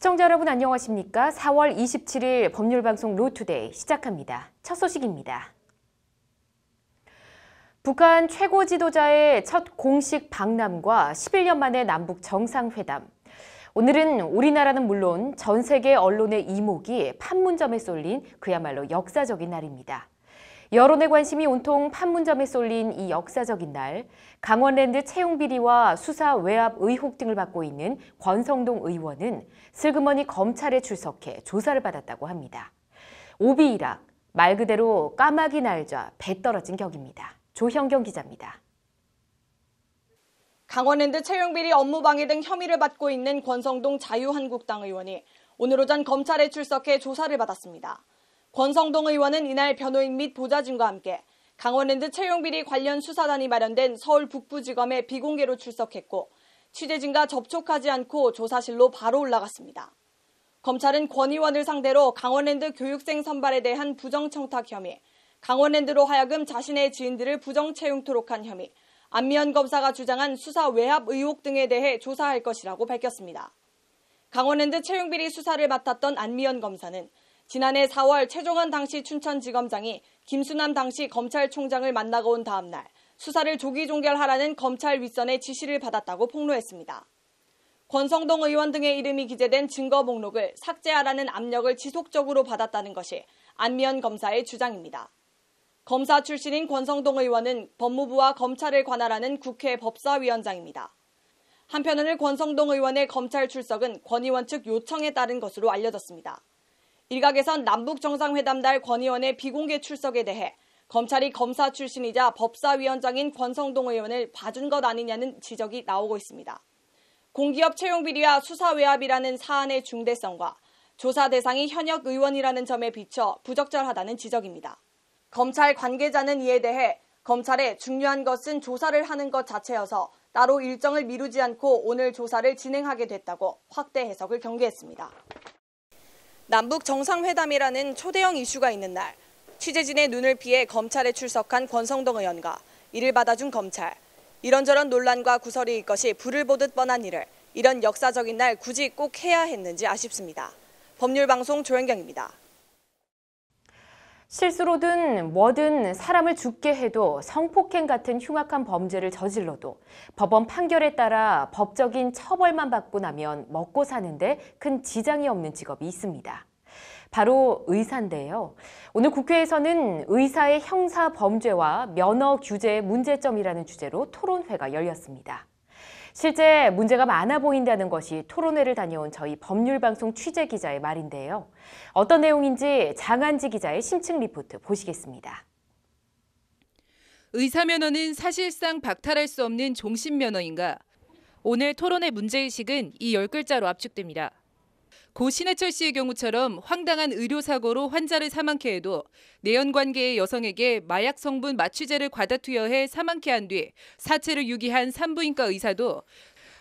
시청자 여러분 안녕하십니까? 4월 27일 법률방송 로투데이 시작합니다. 첫 소식입니다. 북한 최고 지도자의 첫 공식 방남과 11년 만의 남북 정상회담. 오늘은 우리나라는 물론 전 세계 언론의 이목이 판문점에 쏠린 그야말로 역사적인 날입니다. 여론의 관심이 온통 판문점에 쏠린 이 역사적인 날, 강원랜드 채용 비리와 수사 외압 의혹 등을 받고 있는 권성동 의원은 슬그머니 검찰에 출석해 조사를 받았다고 합니다. 오비일학, 말 그대로 까마귀 날자 배 떨어진 격입니다. 조형경 기자입니다. 강원랜드 채용 비리 업무 방해 등 혐의를 받고 있는 권성동 자유한국당 의원이 오늘 오전 검찰에 출석해 조사를 받았습니다. 권성동 의원은 이날 변호인 및 보좌진과 함께 강원랜드 채용 비리 관련 수사단이 마련된 서울 북부지검에 비공개로 출석했고 취재진과 접촉하지 않고 조사실로 바로 올라갔습니다. 검찰은 권 의원을 상대로 강원랜드 교육생 선발에 대한 부정청탁 혐의, 강원랜드로 하여금 자신의 지인들을 부정채용토록 한 혐의, 안미연 검사가 주장한 수사 외압 의혹 등에 대해 조사할 것이라고 밝혔습니다. 강원랜드 채용 비리 수사를 맡았던 안미연 검사는 지난해 4월 최종원 당시 춘천지검장이 김수남 당시 검찰총장을 만나고 온 다음 날 수사를 조기 종결하라는 검찰 윗선의 지시를 받았다고 폭로했습니다. 권성동 의원 등의 이름이 기재된 증거 목록을 삭제하라는 압력을 지속적으로 받았다는 것이 안미연 검사의 주장입니다. 검사 출신인 권성동 의원은 법무부와 검찰을 관할하는 국회 법사위원장입니다. 한편 오늘 권성동 의원의 검찰 출석은 권 의원 측 요청에 따른 것으로 알려졌습니다. 일각에선 남북 정상회담 날 권 의원의 비공개 출석에 대해 검찰이 검사 출신이자 법사위원장인 권성동 의원을 봐준 것 아니냐는 지적이 나오고 있습니다. 공기업 채용 비리와 수사 외압이라는 사안의 중대성과 조사 대상이 현역 의원이라는 점에 비춰 부적절하다는 지적입니다. 검찰 관계자는 이에 대해 검찰에 중요한 것은 조사를 하는 것 자체여서 따로 일정을 미루지 않고 오늘 조사를 진행하게 됐다고 확대 해석을 경계했습니다. 남북 정상회담이라는 초대형 이슈가 있는 날, 취재진의 눈을 피해 검찰에 출석한 권성동 의원과 이를 받아준 검찰. 이런저런 논란과 구설이 있것이 불을 보듯 뻔한 일을 이런 역사적인 날 굳이 꼭 해야 했는지 아쉽습니다. 법률방송 조현경입니다. 실수로든 뭐든 사람을 죽게 해도 성폭행 같은 흉악한 범죄를 저질러도 법원 판결에 따라 법적인 처벌만 받고 나면 먹고 사는데 큰 지장이 없는 직업이 있습니다. 바로 의사인데요. 오늘 국회에서는 의사의 형사 범죄와 면허 규제의 문제점이라는 주제로 토론회가 열렸습니다. 실제 문제가 많아 보인다는 것이 토론회를 다녀온 저희 법률방송 취재기자의 말인데요. 어떤 내용인지 장한지 기자의 심층 리포트 보시겠습니다. 의사 면허는 사실상 박탈할 수 없는 종신 면허인가? 오늘 토론회 문제의식은 이 10글자로 압축됩니다. 고 신해철 씨의 경우처럼 황당한 의료사고로 환자를 사망케 해도 내연관계의 여성에게 마약 성분 마취제를 과다 투여해 사망케 한 뒤 사체를 유기한 산부인과 의사도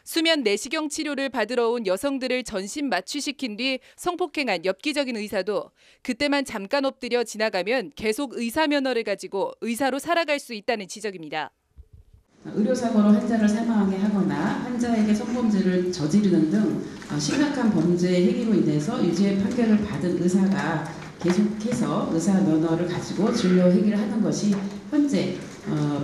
수면 내시경 치료를 받으러 온 여성들을 전신 마취시킨 뒤 성폭행한 엽기적인 의사도 그때만 잠깐 엎드려 지나가면 계속 의사 면허를 가지고 의사로 살아갈 수 있다는 지적입니다. 의료사고로 환자를 사망하게 하거나 환자에게 성범죄를 저지르는 등 심각한 범죄 행위로 인해서 유죄 판결을 받은 의사가 계속해서 의사 면허를 가지고 진료 행위를 하는 것이 현재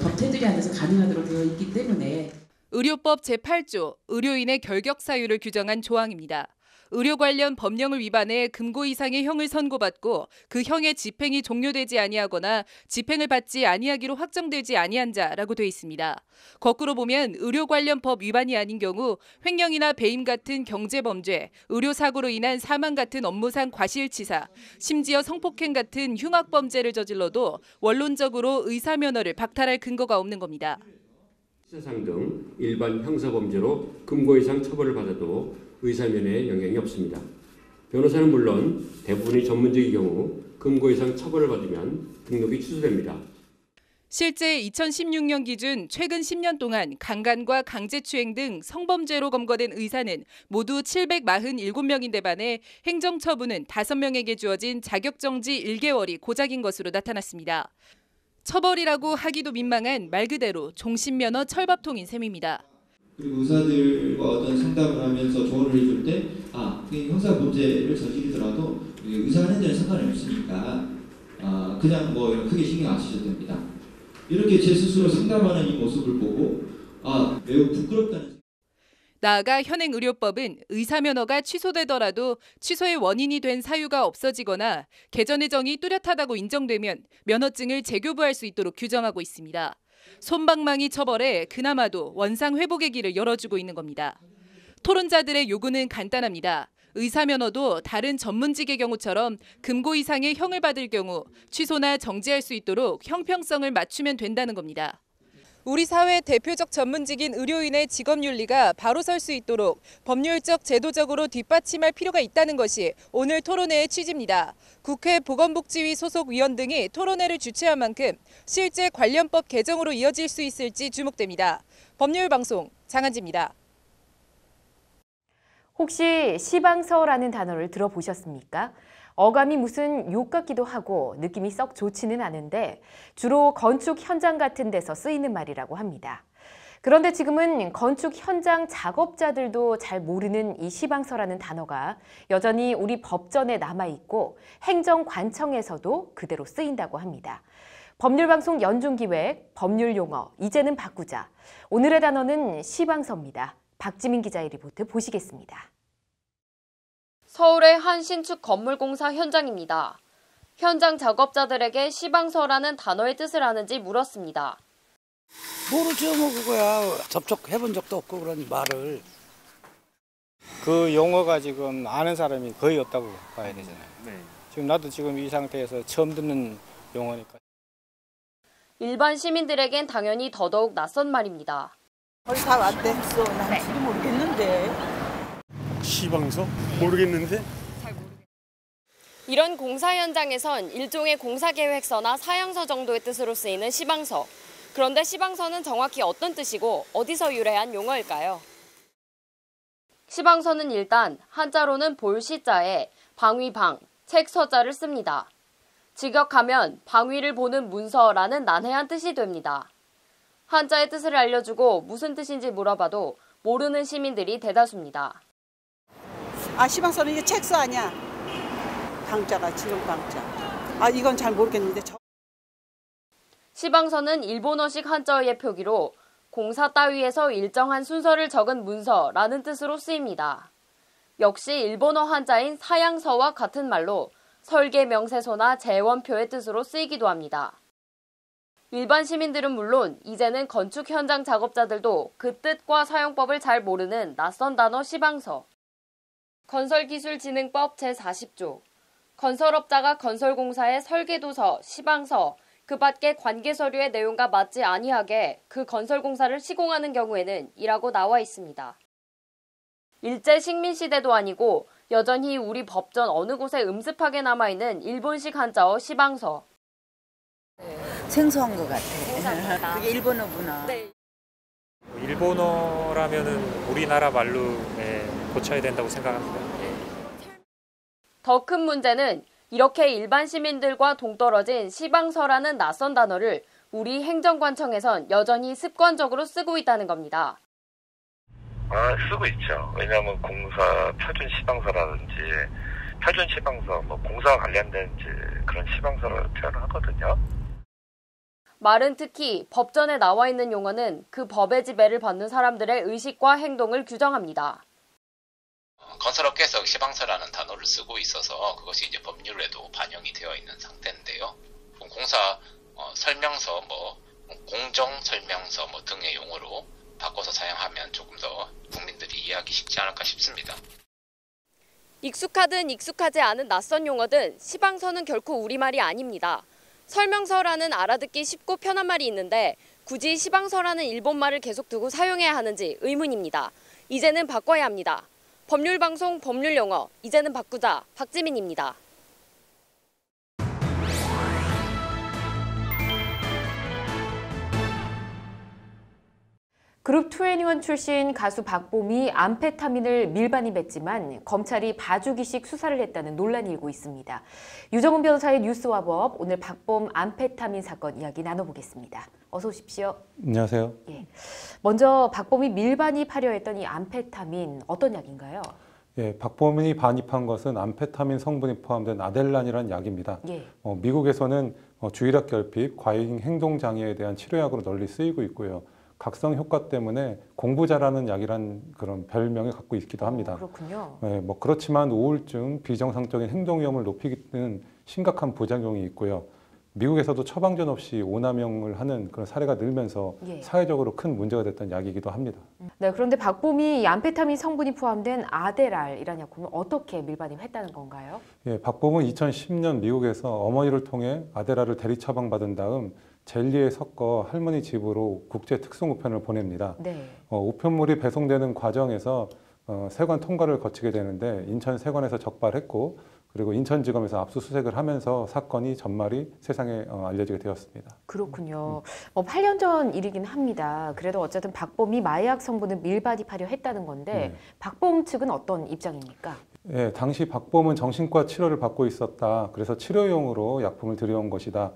법 테두리 안에서 가능하도록 되어 있기 때문에 의료법 제8조 의료인의 결격 사유를 규정한 조항입니다. 의료 관련 법령을 위반해 금고 이상의 형을 선고받고 그 형의 집행이 종료되지 아니하거나 집행을 받지 아니하기로 확정되지 아니한 자라고 돼 있습니다. 거꾸로 보면 의료 관련 법 위반이 아닌 경우 횡령이나 배임 같은 경제범죄, 의료사고로 인한 사망 같은 업무상 과실치사, 심지어 성폭행 같은 흉악범죄를 저질러도 원론적으로 의사 면허를 박탈할 근거가 없는 겁니다. 치사상 등 일반 형사범죄로 금고 이상 처벌을 받아도 의사 면허에 영향이 없습니다. 변호사는 물론 대부분이 전문직의 경우 금고 이상 처벌을 받으면 등록이 취소됩니다. 실제 2016년 기준 최근 10년 동안 강간과 강제추행 등 성범죄로 검거된 의사는 모두 747명인데 반해 행정처분은 5명에게 주어진 자격정지 1개월이 고작인 것으로 나타났습니다. 처벌이라고 하기도 민망한 말 그대로 종신면허 철밥통인 셈입니다. 그리고 의사들과 어떤 상담을 하면서 조언을 해줄 때, 형사 범죄를 저지르더라도 의사 하는 데는 상관이 없으니까 그냥 뭐 크게 신경 안 쓰셔도 됩니다. 이렇게 제 스스로 상담하는 이 모습을 보고 매우 부끄럽다는. 나아가 현행 의료법은 의사 면허가 취소되더라도 취소의 원인이 된 사유가 없어지거나 개전의 정이 뚜렷하다고 인정되면 면허증을 재교부할 수 있도록 규정하고 있습니다. 솜방망이 처벌에 그나마도 원상 회복의 길을 열어주고 있는 겁니다. 토론자들의 요구는 간단합니다. 의사 면허도 다른 전문직의 경우처럼 금고 이상의 형을 받을 경우 취소나 정지할 수 있도록 형평성을 맞추면 된다는 겁니다. 우리 사회 대표적 전문직인 의료인의 직업윤리가 바로 설 수 있도록 법률적, 제도적으로 뒷받침할 필요가 있다는 것이 오늘 토론회의 취지입니다. 국회 보건복지위 소속 위원 등이 토론회를 주최한 만큼 실제 관련법 개정으로 이어질 수 있을지 주목됩니다. 법률방송 장한지입니다. 혹시 시방서라는 단어를 들어보셨습니까? 어감이 무슨 욕 같기도 하고 느낌이 썩 좋지는 않은데 주로 건축 현장 같은 데서 쓰이는 말이라고 합니다. 그런데 지금은 건축 현장 작업자들도 잘 모르는 이 시방서라는 단어가 여전히 우리 법전에 남아있고 행정관청에서도 그대로 쓰인다고 합니다. 법률방송 연중기획, 법률용어, 이제는 바꾸자. 오늘의 단어는 시방서입니다. 박지민 기자의 리포트 보시겠습니다. 서울의 한 신축 건물 공사 현장입니다. 현장 작업자들에게 시방서라는 단어의 뜻을 아는지 물었습니다. 모르죠, 뭐 그거야. 접촉해본 적도 없고 그런 말을. 그 용어가 지금 아는 사람이 거의 없다고 봐야 되잖아요. 지금 나도 지금 이 상태에서 처음 듣는 용어니까. 일반 시민들에겐 당연히 더더욱 낯선 말입니다. 거의 다 왔댔어. 난 지도 모르겠는데. 시방서? 모르겠는데? 이런 공사 현장에선 일종의 공사계획서나 사양서 정도의 뜻으로 쓰이는 시방서. 그런데 시방서는 정확히 어떤 뜻이고 어디서 유래한 용어일까요? 시방서는 일단 한자로는 볼시자에 방위방, 책서자를 씁니다. 직역하면 방위를 보는 문서라는 난해한 뜻이 됩니다. 한자의 뜻을 알려주고 무슨 뜻인지 물어봐도 모르는 시민들이 대다수입니다. 시방서는 이게 책서 아니야? 방자가 지금 방자. 이건 잘 모르겠는데. 시방서는 일본어식 한자어의 표기로 공사 따위에서 일정한 순서를 적은 문서라는 뜻으로 쓰입니다. 역시 일본어 한자인 사양서와 같은 말로 설계 명세서나 재원표의 뜻으로 쓰이기도 합니다. 일반 시민들은 물론 이제는 건축 현장 작업자들도 그 뜻과 사용법을 잘 모르는 낯선 단어 시방서. 건설기술진흥법 제40조. 건설업자가 건설공사의 설계도서, 시방서, 그 밖의 관계서류의 내용과 맞지 아니하게 그 건설공사를 시공하는 경우에는 이라고 나와 있습니다. 일제 식민시대도 아니고 여전히 우리 법전 어느 곳에 음습하게 남아있는 일본식 한자어 시방서. 생소한 것 같아. 그게 일본어구나. 네. 일본어라면은 우리나라 말로 고쳐야 된다고 생각합니다. 더 큰 문제는 이렇게 일반 시민들과 동떨어진 시방서라는 낯선 단어를 우리 행정관청에선 여전히 습관적으로 쓰고 있다는 겁니다. 쓰고 있죠. 왜냐하면 공사 표준 시방서라든지 표준 시방서, 공사와 관련된 그런 시방서를 표현하거든요. 말은 특히 법전에 나와 있는 용어는 그 법의 지배를 받는 사람들의 의식과 행동을 규정합니다. 건설업계에서 시방서라는 단어를 쓰고 있어서 그것이 이제 법률에도 반영이 되어 있는 상태인데요. 공사 설명서, 공정 설명서 등의 용어로 바꿔서 사용하면 조금 더 국민들이 이해하기 쉽지 않을까 싶습니다. 익숙하든 익숙하지 않은 낯선 용어든 시방서는 결코 우리말이 아닙니다. 설명서라는 알아듣기 쉽고 편한 말이 있는데 굳이 시방서라는 일본말을 계속 두고 사용해야 하는지 의문입니다. 이제는 바꿔야 합니다. 법률방송 법률용어, 이제는 바꾸자, 박지민입니다. 그룹 21 출신 가수 박봄이 암페타민을 밀반입 했지만 검찰이 봐주기식 수사를 했다는 논란이 일고 있습니다. 유정은 변호사의 뉴스와 법, 오늘 박봄 암페타민 사건 이야기 나눠보겠습니다. 어서 오십시오. 안녕하세요. 예. 먼저 박봄이 밀반입하려 했던 이 암페타민 어떤 약인가요? 예, 박봄이 반입한 것은 암페타민 성분이 포함된 아델란이라는 약입니다. 예. 미국에서는 주의력 결핍, 과잉 행동 장애에 대한 치료약으로 널리 쓰이고 있고요. 각성 효과 때문에 공부 잘하는 약이란 그런 별명을 갖고 있기도 합니다. 그렇군요. 예, 그렇지만 우울증, 비정상적인 행동 위험을 높이는 심각한 부작용이 있고요. 미국에서도 처방전 없이 오남용을 하는 그런 사례가 늘면서 예. 사회적으로 큰 문제가 됐던 약이기도 합니다. 네, 그런데 박봄이 이 암페타민 성분이 포함된 아데랄이라는 약품을 어떻게 밀반입했다는 건가요? 예, 박봄은 2010년 미국에서 어머니를 통해 아데랄을 대리 처방받은 다음 젤리에 섞어 할머니 집으로 국제 특송 우편을 보냅니다. 네. 우편물이 배송되는 과정에서 세관 통과를 거치게 되는데 인천 세관에서 적발했고 그리고 인천지검에서 압수수색을 하면서 사건이 전말이 세상에 알려지게 되었습니다. 그렇군요. 8년 전 일이긴 합니다. 그래도 어쨌든 박봄이 마약 성분을 밀반입하려 했다는 건데 박봄 측은 어떤 입장입니까? 예, 당시 박봄은 정신과 치료를 받고 있었다. 그래서 치료용으로 약품을 들여온 것이다.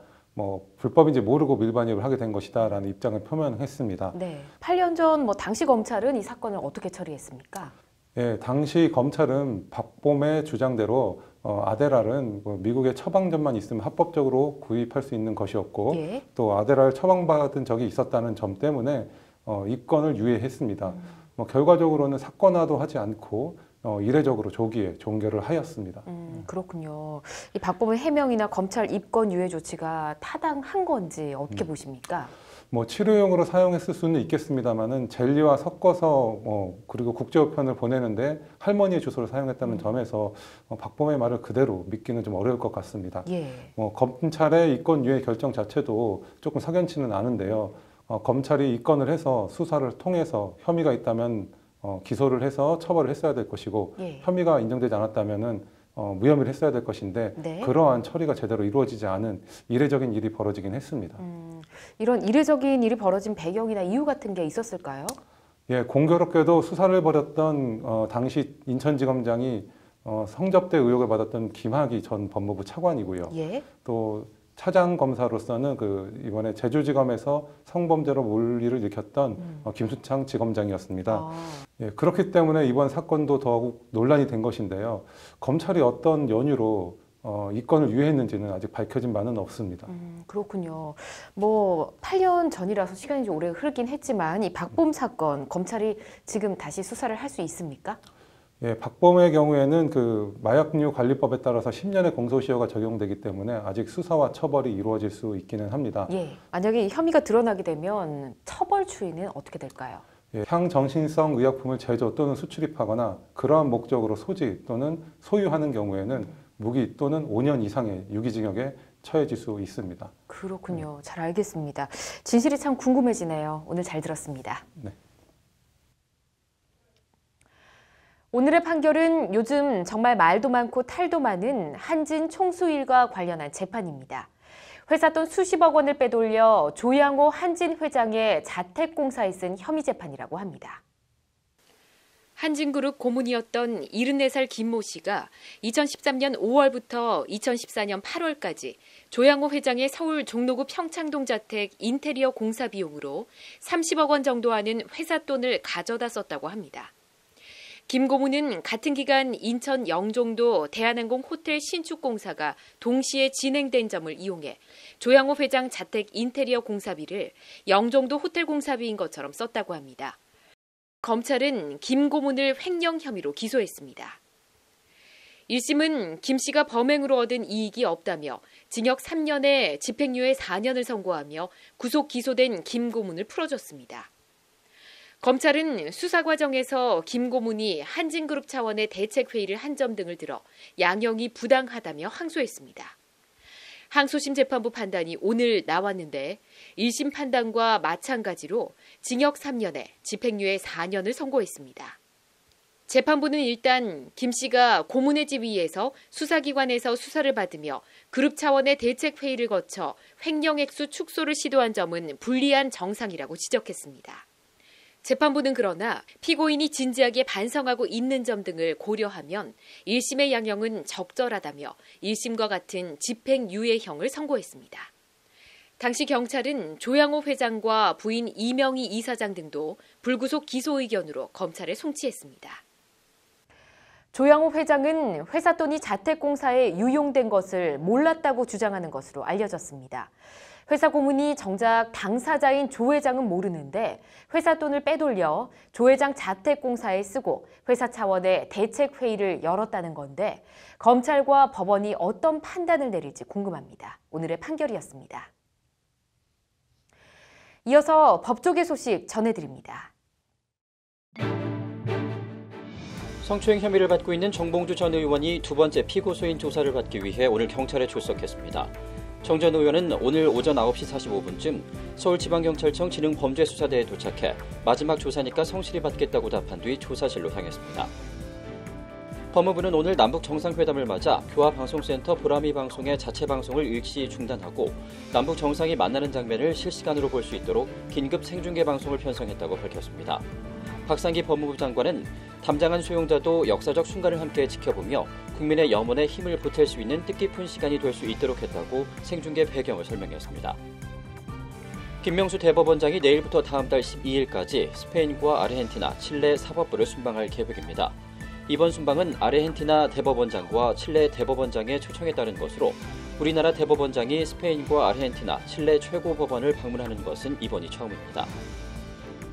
불법인지 모르고 밀반입을 하게 된 것이다라는 입장을 표명했습니다. 네. 8년 전 당시 검찰은 이 사건을 어떻게 처리했습니까? 예, 당시 검찰은 박봄의 주장대로 아데랄은 미국의 처방전만 있으면 합법적으로 구입할 수 있는 것이었고 예. 또 아데랄 처방받은 적이 있었다는 점 때문에 이 건을 유예했습니다. 결과적으로는 사건화도 하지 않고 이례적으로 조기에 종결을 하였습니다. 그렇군요. 이 박봄의 해명이나 검찰 입건 유예 조치가 타당한 건지 어떻게 보십니까? 치료용으로 사용했을 수는 있겠습니다만은 젤리와 섞어서 그리고 국제우편을 보내는데 할머니의 주소를 사용했다는 점에서 박봄의 말을 그대로 믿기는 좀 어려울 것 같습니다. 예. 검찰의 이건 유예 결정 자체도 조금 석연치는 않은데요. 검찰이 입건을 해서 수사를 통해서 혐의가 있다면 기소를 해서 처벌을 했어야 될 것이고 예. 혐의가 인정되지 않았다면은 무혐의를 했어야 될 것인데 네. 그러한 처리가 제대로 이루어지지 않은 이례적인 일이 벌어지긴 했습니다. 이런 이례적인 일이 벌어진 배경이나 이유 같은 게 있었을까요? 예, 공교롭게도 수사를 벌였던 당시 인천지검장이 성접대 의혹을 받았던 김학의 전 법무부 차관이고요. 예. 또 차장 검사로서는 이번에 제주지검에서 성범죄로 몰리를 일으켰던 김수창 지검장이었습니다. 예, 그렇기 때문에 이번 사건도 더욱 논란이 된 것인데요. 검찰이 어떤 연유로 이 건을 유예했는지는 아직 밝혀진 바는 없습니다. 그렇군요. 8년 전이라서 시간이 좀 오래 흐르긴 했지만 이 박봄 사건 검찰이 지금 다시 수사를 할 수 있습니까? 예, 박봄의 경우에는 마약류 관리법에 따라서 10년의 공소시효가 적용되기 때문에 아직 수사와 처벌이 이루어질 수 있기는 합니다. 예, 만약에 혐의가 드러나게 되면 처벌 추이는 어떻게 될까요? 예, 향정신성 의약품을 제조 또는 수출입하거나 그러한 목적으로 소지 또는 소유하는 경우에는 무기 또는 5년 이상의 유기징역에 처해질 수 있습니다. 그렇군요. 잘 알겠습니다. 진실이 참 궁금해지네요. 오늘 잘 들었습니다. 네. 오늘의 판결은 요즘 정말 말도 많고 탈도 많은 한진 총수일과 관련한 재판입니다. 회사 돈 수십억 원을 빼돌려 조양호 한진 회장의 자택공사에 쓴 혐의 재판이라고 합니다. 한진그룹 고문이었던 74살 김모 씨가 2013년 5월부터 2014년 8월까지 조양호 회장의 서울 종로구 평창동 자택 인테리어 공사 비용으로 30억 원 정도 하는 회사 돈을 가져다 썼다고 합니다. 김 고문은 같은 기간 인천 영종도 대한항공 호텔 신축 공사가 동시에 진행된 점을 이용해 조양호 회장 자택 인테리어 공사비를 영종도 호텔 공사비인 것처럼 썼다고 합니다. 검찰은 김 고문을 횡령 혐의로 기소했습니다. 1심은 김 씨가 범행으로 얻은 이익이 없다며 징역 3년에 집행유예 4년을 선고하며 구속 기소된 김 고문을 풀어줬습니다. 검찰은 수사 과정에서 김 고문이 한진그룹 차원의 대책회의를 한 점 등을 들어 양형이 부당하다며 항소했습니다. 항소심 재판부 판단이 오늘 나왔는데 1심 판단과 마찬가지로 징역 3년에 집행유예 4년을 선고했습니다. 재판부는 일단 김 씨가 고문의 지위에서 수사기관에서 수사를 받으며 그룹 차원의 대책회의를 거쳐 횡령액수 축소를 시도한 점은 불리한 정상이라고 지적했습니다. 재판부는 그러나 피고인이 진지하게 반성하고 있는 점 등을 고려하면 1심의 양형은 적절하다며 1심과 같은 집행유예형을 선고했습니다. 당시 경찰은 조양호 회장과 부인 이명희 이사장 등도 불구속 기소 의견으로 검찰에 송치했습니다. 조양호 회장은 회사 돈이 자택공사에 유용된 것을 몰랐다고 주장하는 것으로 알려졌습니다. 회사 고문이 정작 당사자인 조 회장은 모르는데 회사 돈을 빼돌려 조 회장 자택공사에 쓰고 회사 차원의 대책회의를 열었다는 건데 검찰과 법원이 어떤 판단을 내릴지 궁금합니다. 오늘의 판결이었습니다. 이어서 법조계 소식 전해드립니다. 성추행 혐의를 받고 있는 정봉주 전 의원이 두 번째 피고소인 조사를 받기 위해 오늘 경찰에 출석했습니다. 정 전 의원은 오늘 오전 9시 45분쯤 서울지방경찰청 지능범죄수사대에 도착해 마지막 조사니까 성실히 받겠다고 답한 뒤 조사실로 향했습니다. 법무부는 오늘 남북 정상회담을 맞아 교화방송센터 보라미 방송의 자체 방송을 일시 중단하고 남북 정상이 만나는 장면을 실시간으로 볼 수 있도록 긴급 생중계 방송을 편성했다고 밝혔습니다. 박상기 법무부 장관은 담당한 수용자도 역사적 순간을 함께 지켜보며 국민의 염원에 힘을 보탤 수 있는 뜻깊은 시간이 될 수 있도록 했다고 생중계 배경을 설명했습니다. 김명수 대법원장이 내일부터 다음 달 12일까지 스페인과 아르헨티나, 칠레 사법부를 순방할 계획입니다. 이번 순방은 아르헨티나 대법원장과 칠레 대법원장의 초청에 따른 것으로 우리나라 대법원장이 스페인과 아르헨티나, 칠레 최고법원을 방문하는 것은 이번이 처음입니다.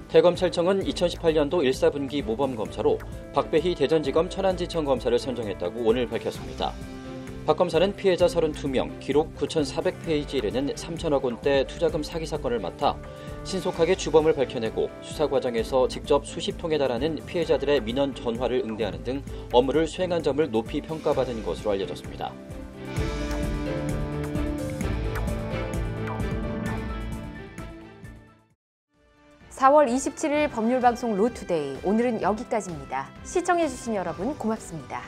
대검찰청은 2018년도 1사분기 모범검사로 박배희 대전지검 천안지청 검사를 선정했다고 오늘 밝혔습니다. 박 검사는 피해자 32명, 기록 9,400페이지 이르는 3천억 원대 투자금 사기 사건을 맡아 신속하게 주범을 밝혀내고 수사 과정에서 직접 수십 통에 달하는 피해자들의 민원 전화를 응대하는 등 업무를 수행한 점을 높이 평가받은 것으로 알려졌습니다. (4월 27일) 법률방송 로투데이, 오늘은 여기까지입니다. 시청해주신 여러분 고맙습니다.